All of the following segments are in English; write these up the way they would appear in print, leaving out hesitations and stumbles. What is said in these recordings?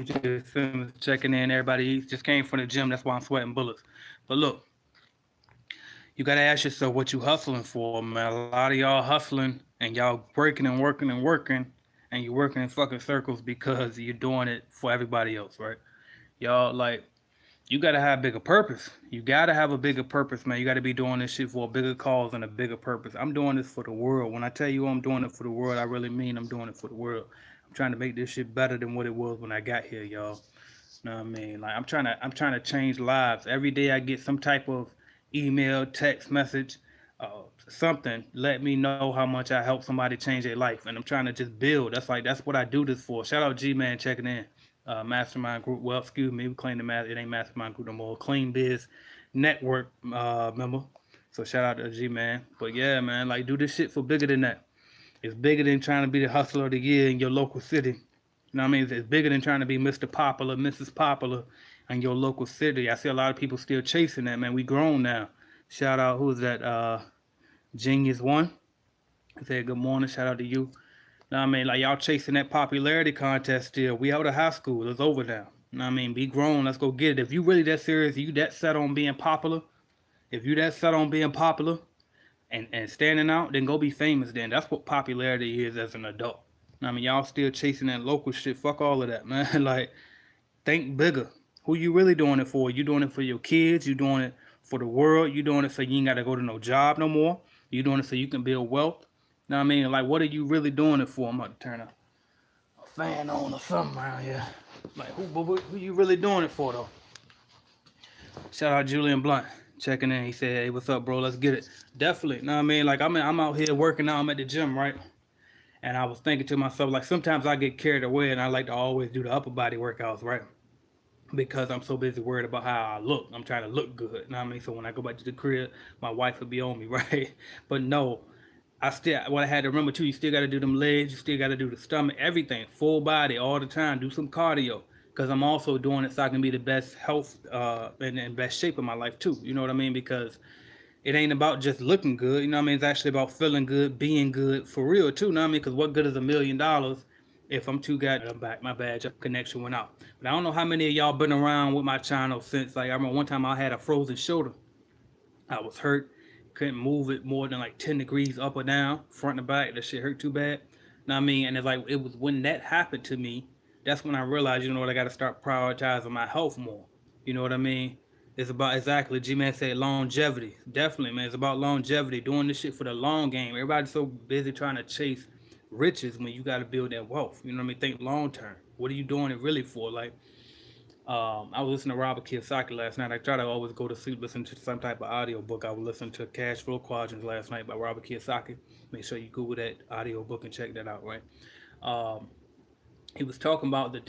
Simmons checking in. Everybody just came from the gym. That's why I'm sweating bullets. But look, you gotta ask yourself what you hustling for, man. A lot of y'all hustling and y'all working and working and working, and you're working in fucking circles because you're doing it for everybody else, right? Y'all like you gotta have a bigger purpose. You gotta have a bigger purpose, man. You gotta be doing this shit for a bigger cause and a bigger purpose. I'm doing this for the world. When I tell you I'm doing it for the world, I really mean I'm doing it for the world. I'm trying to make this shit better than what it was when I got here, y'all. Know what I mean? Like I'm trying to change lives. Every day I get some type of email, text message, something let me know how much I help somebody change their life, and I'm trying to just build. That's what I do this for. Shout out G Man checking in, Mastermind Group. Well, excuse me, we claim the it ain't Mastermind Group no more. Clean Biz Network member. So shout out to G Man. But yeah, man, like do this shit for bigger than that. It's bigger than trying to be the hustler of the year in your local city. You know what I mean? It's bigger than trying to be Mr. Popular, Mrs. Popular in your local city. I see a lot of people still chasing that, man. We grown now. Shout out, who's that? Genius One. I said good morning. Shout out to you. Know what I mean? Like y'all chasing that popularity contest still. We out of high school. It's over now. You know what I mean? Be grown. Let's go get it. If you really that serious, you that set on being popular, if you that set on being popular and standing out, then go be famous then. That's what popularity is as an adult. I mean, y'all still chasing that local shit. Fuck all of that, man. Like, think bigger. Who you really doing it for? You doing it for your kids? You doing it for the world? You doing it so you ain't got to go to no job no more? You doing it so you can build wealth? Know what I mean? Like, what are you really doing it for? I'm about to turn a fan on or something around here. Like, who you really doing it for, though? Shout out Julian Blunt checking in. He said, "Hey, what's up, bro? Let's get it." Definitely. Know what I mean? Like, I'm out here working out. I'm at the gym, right? And I was thinking to myself, like, sometimes I get carried away and I like to always do the upper body workouts, right? Because I'm so busy worried about how I look. I'm trying to look good. You know what I mean? So when I go back to the crib, my wife would be on me, right? But no, what I had to remember too, you still got to do them legs, you still got to do the stomach, everything, full body all the time. Do some cardio because I'm also doing it so I can be the best health and best shape of my life too. You know what I mean? Because it ain't about just looking good. You know what I mean? It's actually about feeling good, being good for real too. You know what I mean? Because what good is $1 million if I'm too god I'm back? My badge connection went out. But I don't know how many of y'all been around with my channel since. Like I remember one time I had a frozen shoulder. I was hurt, couldn't move it more than like 10 degrees up or down, front and back. That shit hurt too bad. You know what I mean? And it's like it was when that happened to me. That's when I realized, you know what, I got to start prioritizing my health more. You know what I mean? It's about exactly. G-Man said longevity. Definitely, man. It's about longevity. Doing this shit for the long game. Everybody's so busy trying to chase riches when you got to build that wealth. You know what I mean? Think long term. What are you doing it really for? Like, I was listening to Robert Kiyosaki last night. I try to always go to sleep listening to some type of audio book. I was listening to Cash Flow Quadrants last night by Robert Kiyosaki. Make sure you Google that audio book and check that out, right? Um, he was talking about the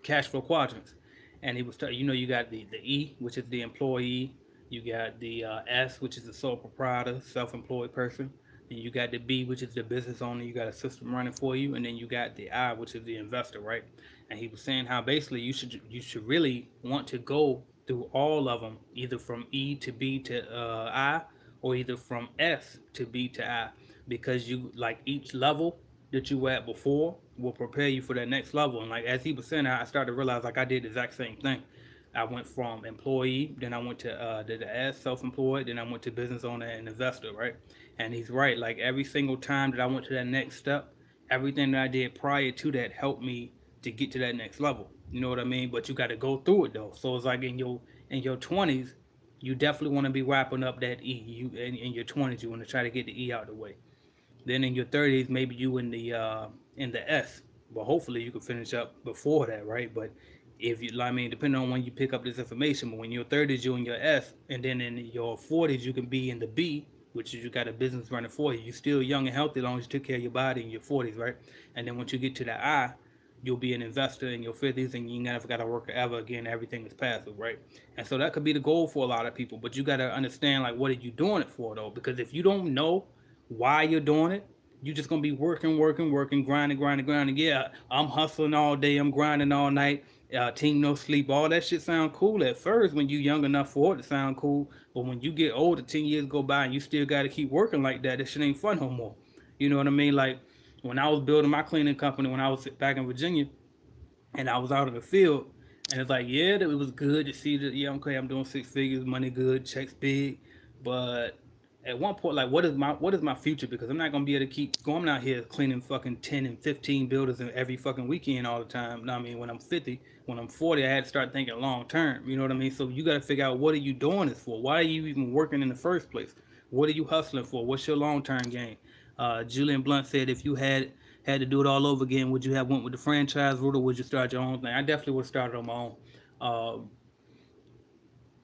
cash flow quadrants, and he was you know, you got the E, which is the employee, you got the S, which is the sole proprietor, self-employed person, and you got the B, which is the business owner. You got a system running for you, and then you got the I, which is the investor, right? And he was saying how basically you should really want to go through all of them, either from E to B to I, or either from S to B to I, because you like each level that you were at before will prepare you for that next level. And like as he was saying, I started to realize like I did the exact same thing. I went from employee, then I went to the S, self-employed, then I went to business owner and investor, right? And he's right. Like every single time that I went to that next step, everything that I did prior to that helped me to get to that next level. You know what I mean? But you got to go through it though. So it's like in your 20s, you definitely want to be wrapping up that E. You in your 20s, you want to try to get the E out of the way. Then in your 30s, maybe you in the S. Well, hopefully you can finish up before that, right? But if you, I mean, depending on when you pick up this information, but when you're 30s, you're in your S, and then in your 40s, you can be in the B, which is you got a business running for you. You're still young and healthy as long as you took care of your body in your 40s, right? And then once you get to the I, you'll be an investor in your 50s, and you never got to work ever again. Everything is passive, right? And so that could be the goal for a lot of people, but you got to understand, like, what are you doing it for, though? Because if you don't know why you're doing it, you're just gonna be working, grinding. Yeah, I'm hustling all day, I'm grinding all night. Team no sleep, all that shit sound cool at first when you young enough for it to sound cool. But when you get older, 10 years go by and you still gotta keep working like that, that shit ain't fun no more. You know what I mean? Like when I was building my cleaning company when I was back in Virginia, and I was out of the field. And it's like, yeah, it was good to see that. Yeah, okay, I'm doing 6 figures, money good, checks big, but at one point, like, what is my future? Because I'm not gonna be able to keep going out here cleaning fucking 10 and 15 buildings every fucking weekend all the time. I mean, when I'm 50, when I'm 40, I had to start thinking long term. You know what I mean? So you got to figure out, what are you doing this for? Why are you even working in the first place? What are you hustling for? What's your long term game? Julian Blunt said, if you had to do it all over again, would you have went with the franchise route, or would you start your own thing? I definitely would have started on my own. Uh,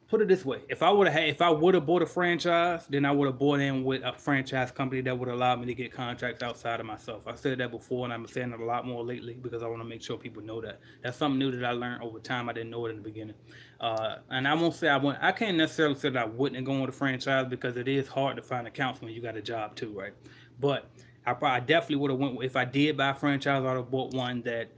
Put it this way: if I would have bought a franchise, then I would have bought in with a franchise company that would allow me to get contracts outside of myself. I said that before, and I'm saying it a lot more lately because I want to make sure people know that. That's something new that I learned over time. I didn't know it in the beginning, and I won't say I went. I can't necessarily say that I wouldn't have gone with a franchise, because it is hard to find accounts when you got a job too, right? But I definitely would have went, if I did buy a franchise, I would have bought one that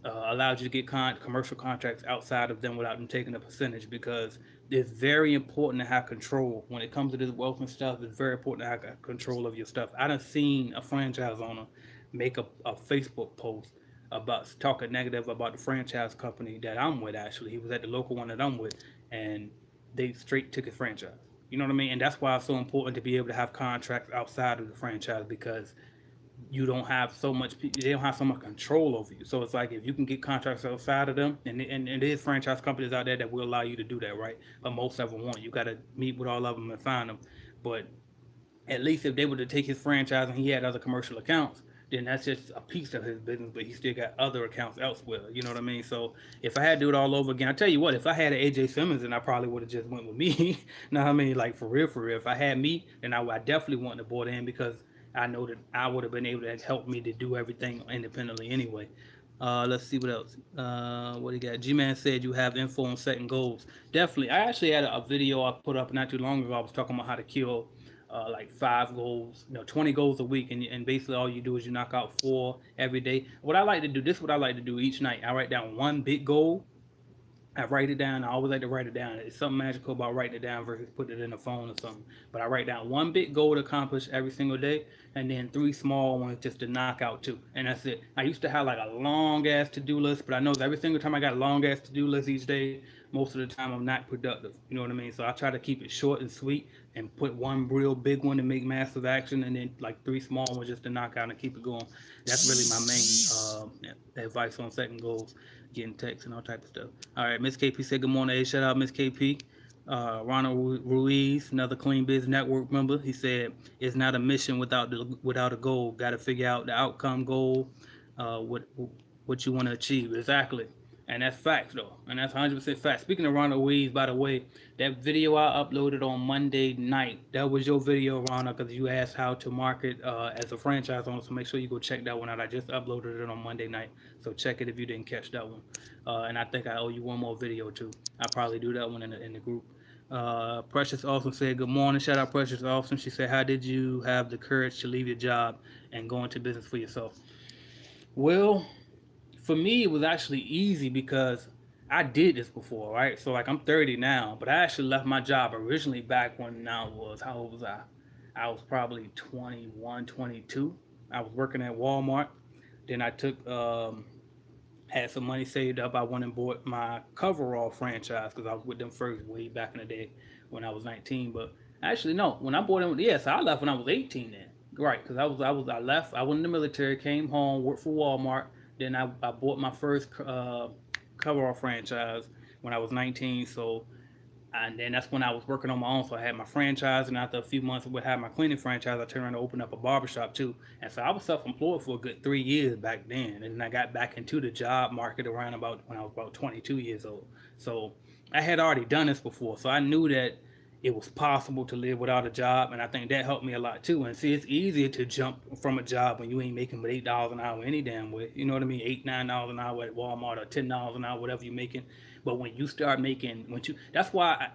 allows you to get commercial contracts outside of them without them taking a percentage, because it's very important to have control when it comes to this wealth and stuff. It's very important to have control of your stuff. I done seen a franchise owner make a Facebook post about talking negative about the franchise company that I'm with. Actually, he was at the local one that I'm with, and they straight took his franchise. You know what I mean? And that's why it's so important to be able to have contracts outside of the franchise, because you don't have so much, they don't have so much control over you. So it's like, if you can get contracts outside of them, and there's franchise companies out there that will allow you to do that, right? But most of them won't. You got to meet with all of them and find them. But at least if they were to take his franchise and he had other commercial accounts, then that's just a piece of his business, but he still got other accounts elsewhere. You know what I mean? So if I had to do it all over again, I tell you what, if I had an AJ Simmons, then I probably would have just went with me. You know what I mean? Like, for real, for real. If I had me, then I definitely want to board in, because I know that I would have been able to help me to do everything independently anyway. Let's see what else. What do you got? G-Man said you have info on setting goals. Definitely. I actually had a video I put up not too long ago. I was talking about how to kill like 5 goals, 20 goals a week, and basically all you do is you knock out 4 every day. What I like to do, this is what I like to do each night. I write down one big goal. I write it down. I always like to write it down. It's something magical about writing it down versus putting it in a phone or something. But I write down one big goal to accomplish every single day, and then 3 small ones just to knock out 2. And that's it. I used to have like a long ass to do list, but I know every single time I got a long ass to do list each day, most of the time I'm not productive. You know what I mean? So I try to keep it short and sweet, and put one real big one to make massive action, and then like 3 small ones just to knock out and keep it going. That's really my main advice on setting goals, getting texts and all type of stuff. All right, Miss KP said good morning. Hey, shout out Miss KP. Ronald Ruiz, another Clean Biz Network member, he said, "It's not a mission without a goal. Got to figure out the outcome goal, what you want to achieve." Exactly, and that's facts though, and that's 100% fact. Speaking of Ronald Ruiz, by the way, that video I uploaded on Monday night, that was your video, Ronald, because you asked how to market as a franchise owner. So make sure you go check that one out. I just uploaded it on Monday night, so check it if you didn't catch that one. And I think I owe you one more video too. I'll probably do that one in the group. Precious Awesome said, good morning. Shout out Precious Awesome. She said, how did you have the courage to leave your job and go into business for yourself? Well, for me, it was actually easy because I did this before, right? So, like, I'm 30 now, but I actually left my job originally back when I was, how old was I? I was probably 21, 22. I was working at Walmart. Then I took had some money saved up. I went and bought my coverall franchise because I was with them first way back in the day when I was 19. But actually, no, when I bought them, yes, I left when I was 18 then. Right, because I left. I went in the military, came home, worked for Walmart. Then I bought my first coverall franchise when I was 19. So, and then that's when I was working on my own. So I had my franchise, and after a few months, I would have my cleaning franchise. I turned around to open up a barbershop too. And so I was self-employed for a good 3 years back then. And then I got back into the job market around about when I was about 22 years old. So I had already done this before. So I knew that it was possible to live without a job, and I think that helped me a lot too. And see, it's easier to jump from a job when you ain't making but $8 an hour any damn way. You know what I mean? $8, $9 an hour at Walmart, or $10 an hour, whatever you're making. But when you start making, that's why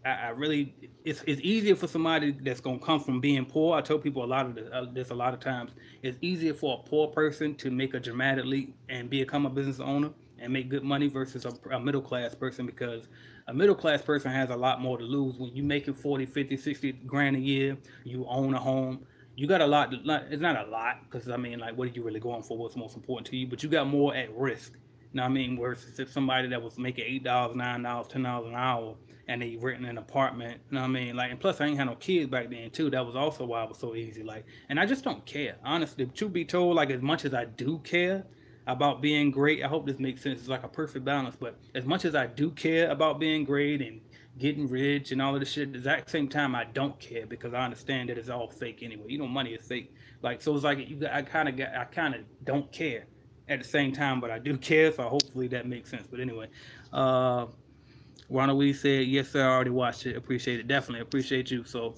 I really, it's easier for somebody that's gonna come from being poor. I tell people a lot of this a lot of times. It's easier for a poor person to make a dramatic leap and become a business owner and make good money versus a middle class person, because a middle class person has a lot more to lose. When you making 40, 50, 60 grand a year, you own a home, you got a lot. It's not a lot because I mean, like, what are you really going for? What's most important to you? But you got more at risk. You know what I mean? Versus if somebody that was making $8, $9, $10 an hour, and they renting an apartment. You know what I mean? Like, and plus I ain't had no kids back then too. That was also why it was so easy. Like, and I just don't care. Honestly, truth be told, like as much as I do care about being great, I hope this makes sense. It's like a perfect balance. But as much as I do care about being great and getting rich and all of this shit, at the exact same time I don't care because I understand that it's all fake anyway. You know, money is fake. Like, so it's like I kind of don't care at the same time, but I do care. So hopefully that makes sense. But anyway, uh, Ronald Weed said, "Yes, sir. I already watched it. Appreciate it. Definitely appreciate you." So,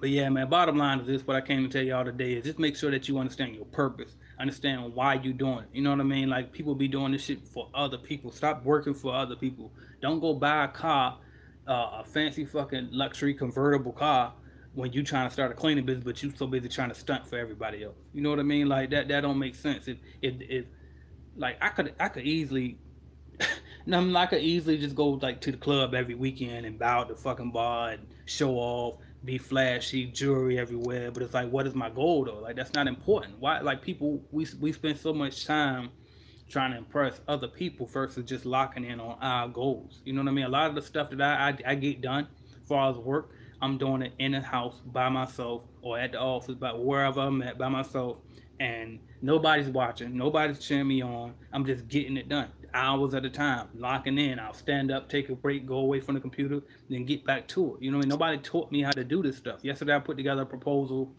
but yeah, man. Bottom line is this: what I came to tell y'all today is just make sure that you understand your purpose, understand why you doing it. You know what I mean? Like people be doing this shit for other people. Stop working for other people. Don't go buy a car, a fancy fucking luxury convertible car when you trying to start a cleaning business, but you so busy trying to stunt for everybody else. You know what I mean? Like that don't make sense. If like I could easily no, I mean, I could easily just go like to the club every weekend and bow at the fucking bar and show off, be flashy, jewelry everywhere. But it's like, what is my goal though? Like that's not important. Why? Like people, we spend so much time trying to impress other people versus just locking in on our goals. You know what I mean? A lot of the stuff that I get done as far as work, I'm doing it in the house by myself or at the office, but wherever I'm at by myself, and nobody's watching, nobody's cheering me on. I'm just getting it done, hours at a time, locking in. I'll stand up, take a break, go away from the computer, then get back to it. You know what I mean? Nobody taught me how to do this stuff. Yesterday, I put together a proposal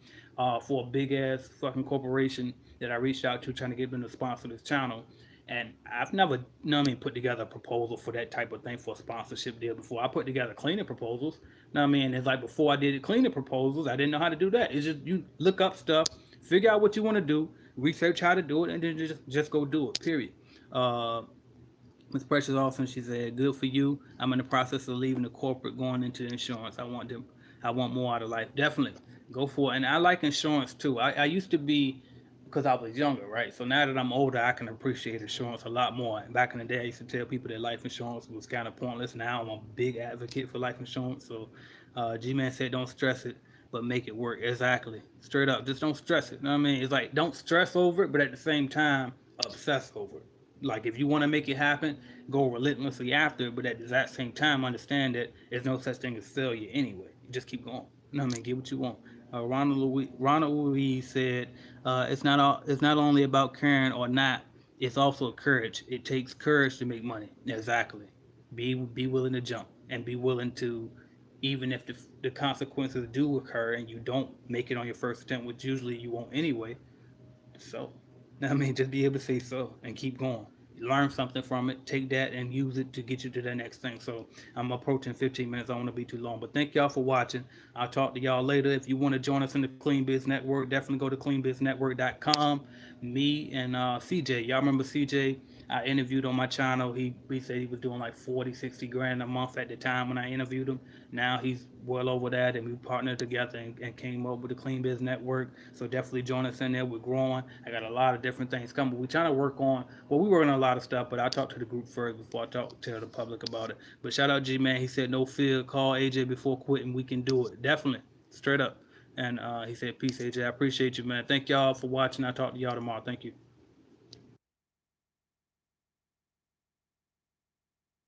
for a big ass fucking corporation that I reached out to, trying to get them to sponsor this channel. And I've never, you know what I mean, put together a proposal for that type of thing for a sponsorship deal before. I put together cleaning proposals. You know what I mean? It's like before I did cleaning proposals, I didn't know how to do that. It's just you look up stuff, figure out what you want to do, research how to do it, and then just go do it. Period. Uh, Miss Precious Austin, she said, "Good for you. I'm in the process of leaving the corporate, going into insurance. I want more out of life. Definitely go for it. And I like insurance too. I used to be because I was younger, right? So now that I'm older, I can appreciate insurance a lot more. And back in the day, I used to tell people that life insurance was kind of pointless. Now I'm a big advocate for life insurance. So G-Man said, don't stress it, but make it work. Exactly. Straight up. Just don't stress it. You know what I mean? It's like, don't stress over it, but at the same time, obsess over it. Like, if you want to make it happen, go relentlessly after it, but at the exact same time, understand that there's no such thing as failure anyway. You just keep going. You know what I mean? Get what you want. Ronald Louise said, it's not only about caring or not, it's also courage. It takes courage to make money. Exactly. Be willing to jump and be willing to, even if the consequences do occur and you don't make it on your first attempt, which usually you won't anyway. So, I mean, just be able to say so and keep going. Learn something from it, take that and use it to get you to the next thing. So I'm approaching 15 minutes. I don't want to be too long, but thank y'all for watching. I'll talk to y'all later. If you want to join us in the Clean Biz Network, definitely go to cleanbiznetwork.com. Me and CJ, y'all remember CJ? I interviewed on my channel. He said he was doing like 40, 60 grand a month at the time when I interviewed him. Now he's well over that, and we partnered together and came up with the Clean Biz Network. So definitely join us in there. We're growing. I got a lot of different things coming. We're trying to work on, well, we're working on a lot of stuff, but I'll talk to the group first before I tell the public about it. But shout out G-Man. He said, no fear. Call AJ before quitting. We can do it. Definitely. Straight up. And he said, peace, AJ. I appreciate you, man. Thank y'all for watching. I'll talk to y'all tomorrow. Thank you.